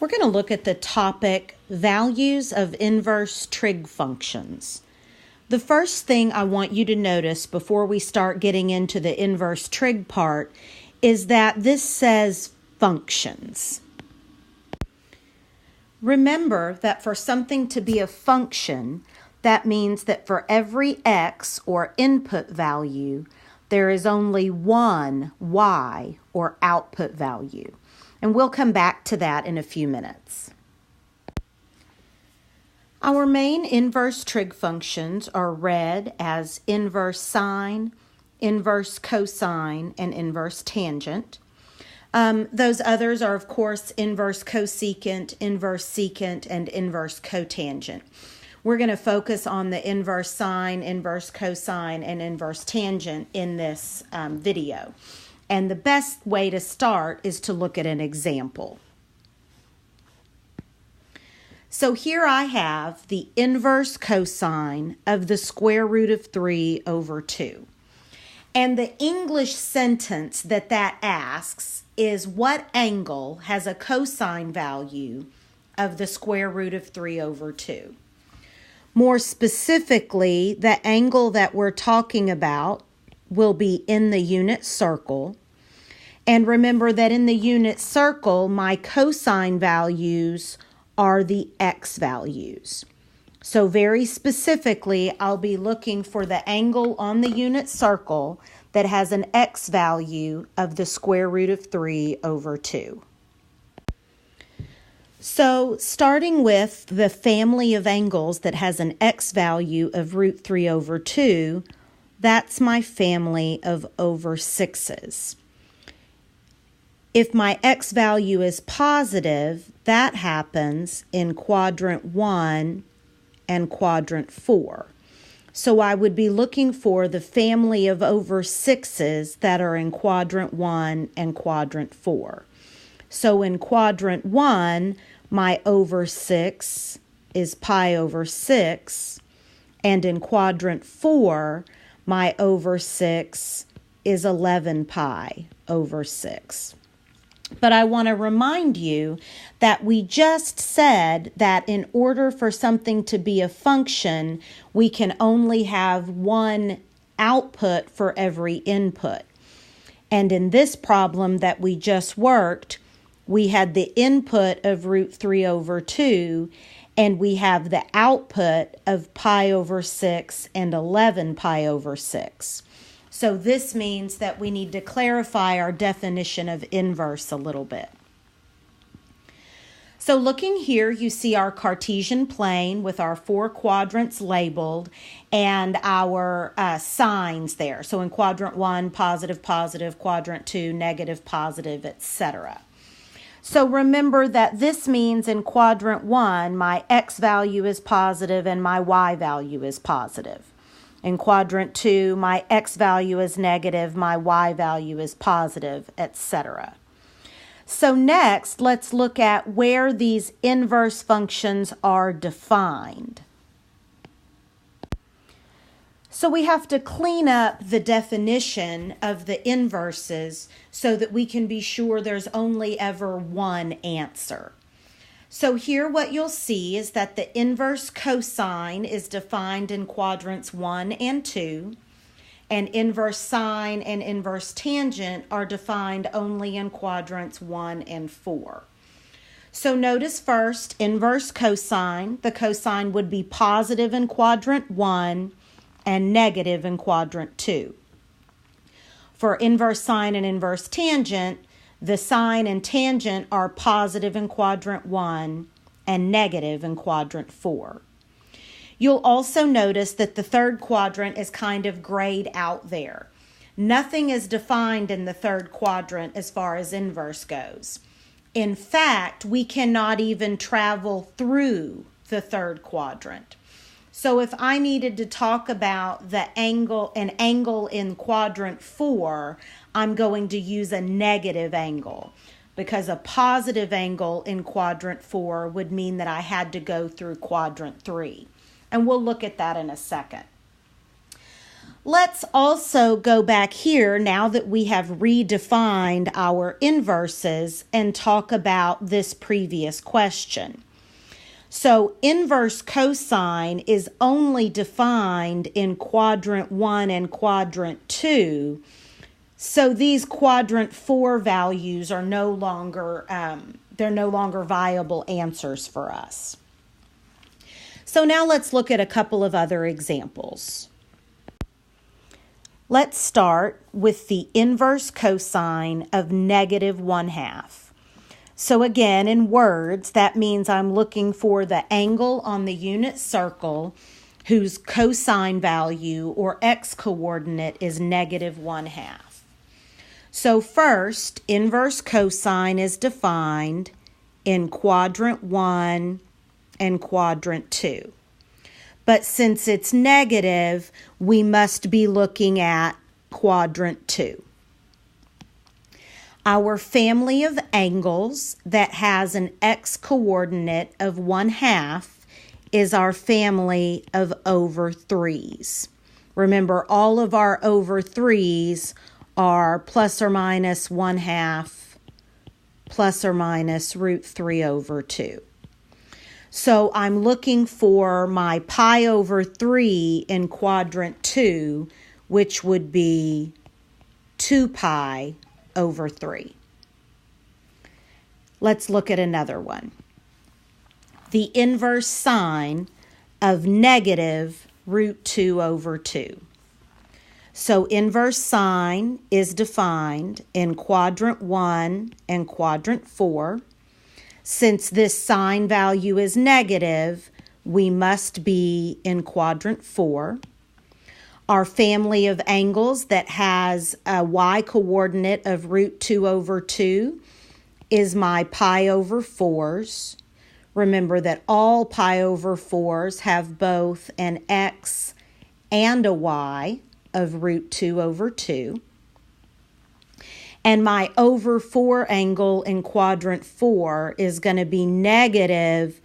We're going to look at the topic, values of inverse trig functions. The first thing I want you to notice before we start getting into the inverse trig part is that this says functions. Remember that for something to be a function, that means that for every x or input value, there is only one y or output value. And we'll come back to that in a few minutes. Our main inverse trig functions are read as inverse sine, inverse cosine, and inverse tangent. Those others are, of course, inverse cosecant, inverse secant, and inverse cotangent. We're going to focus on the inverse sine, inverse cosine, and inverse tangent in this video. And the best way to start is to look at an example. So here I have the inverse cosine of the square root of 3 over 2. And the English sentence that asks is what angle has a cosine value of the square root of 3 over 2? More specifically, the angle that we're talking about will be in the unit circle. And remember that in the unit circle, my cosine values are the x values. So very specifically, I'll be looking for the angle on the unit circle that has an x value of the square root of 3 over 2. So starting with the family of angles that has an x value of root 3 over 2, that's my family of over 6s. If my x value is positive, that happens in quadrant 1 and quadrant 4. So I would be looking for the family of over 6s that are in quadrant 1 and quadrant 4. So in quadrant 1, my over 6 is pi over 6, and in quadrant 4, my over 6 is 11 pi over 6. But I want to remind you that we just said that in order for something to be a function, we can only have one output for every input. And in this problem that we just worked, we had the input of root 3 over 2, and we have the output of pi over 6 and 11 pi over 6. So this means that we need to clarify our definition of inverse a little bit. So looking here, you see our Cartesian plane with our 4 quadrants labeled and our signs there. So in quadrant 1, positive, positive, quadrant 2, negative, positive, etc. So remember that this means in quadrant 1, my x value is positive and my y value is positive. In quadrant 2, my x value is negative, my y value is positive, etc. So next, let's look at where these inverse functions are defined. So we have to clean up the definition of the inverses so that we can be sure there's only ever one answer. So here what you'll see is that the inverse cosine is defined in quadrants 1 and 2, and inverse sine and inverse tangent are defined only in quadrants 1 and 4. So notice first, inverse cosine, the cosine would be positive in quadrant 1 and negative in quadrant 2. For inverse sine and inverse tangent, the sine and tangent are positive in quadrant 1 and negative in quadrant 4. You'll also notice that the third quadrant is kind of grayed out there. Nothing is defined in the third quadrant as far as inverse goes. In fact, we cannot even travel through the third quadrant. So if I needed to talk about an angle in quadrant 4, I'm going to use a negative angle because a positive angle in quadrant 4 would mean that I had to go through quadrant 3. And we'll look at that in a second. Let's also go back here now that we have redefined our inverses and talk about this previous question. So inverse cosine is only defined in quadrant 1 and quadrant 2. So these quadrant 4 values are no longer viable answers for us. So now let's look at a couple of other examples. Let's start with the inverse cosine of negative 1/2. So again, in words, that means I'm looking for the angle on the unit circle whose cosine value or x-coordinate is negative 1/2. So first, inverse cosine is defined in quadrant 1 and quadrant 2. But since it's negative, we must be looking at quadrant 2. Our family of angles that has an x-coordinate of 1/2 is our family of over 3s. Remember, all of our over 3s are plus or minus 1/2 plus or minus root 3 over 2. So I'm looking for my pi over 3 in quadrant 2, which would be 2 pi over 3. Let's look at another one. The inverse sine of negative root 2 over 2. So inverse sine is defined in quadrant 1 and quadrant 4. Since this sine value is negative, we must be in quadrant 4. Our family of angles that has a y-coordinate of root 2 over 2 is my pi over 4s. Remember that all pi over 4s have both an x and a y of root 2 over 2. And my over 4 angle in quadrant 4 is going to be negative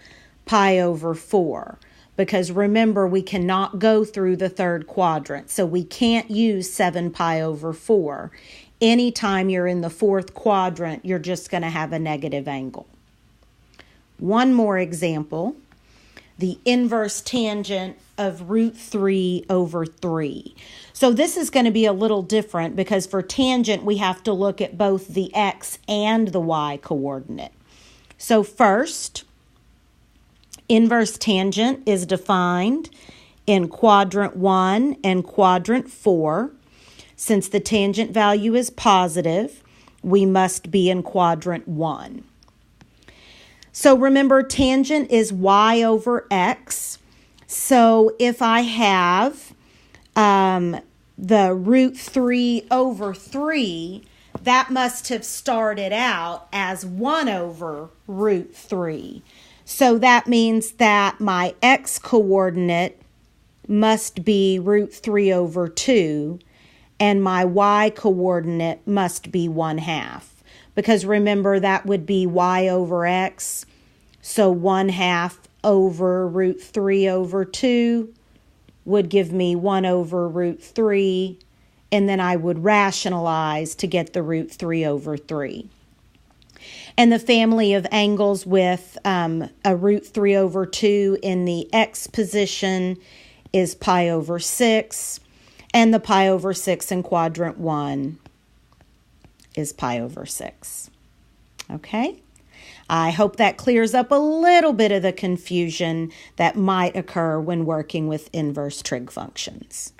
pi over 4. Because remember, we cannot go through the third quadrant. So we can't use 7 pi over 4. Anytime you're in the fourth quadrant, you're just going to have a negative angle. One more example. The inverse tangent of root 3 over 3. So this is going to be a little different because for tangent we have to look at both the x and the y coordinate. So first, inverse tangent is defined in quadrant 1 and quadrant 4. Since the tangent value is positive, we must be in quadrant 1. So remember, tangent is y over x. So if I have the root 3 over 3, that must have started out as 1 over root 3. So that means that my x-coordinate must be root 3 over 2, and my y-coordinate must be 1/2. Because remember, that would be y over x, so 1/2 over root 3 over 2 would give me 1 over root 3, and then I would rationalize to get the root 3 over 3. And the family of angles with a root 3 over 2 in the x position is pi over 6, and the pi over 6 in quadrant 1 is pi over 6. Okay? I hope that clears up a little bit of the confusion that might occur when working with inverse trig functions.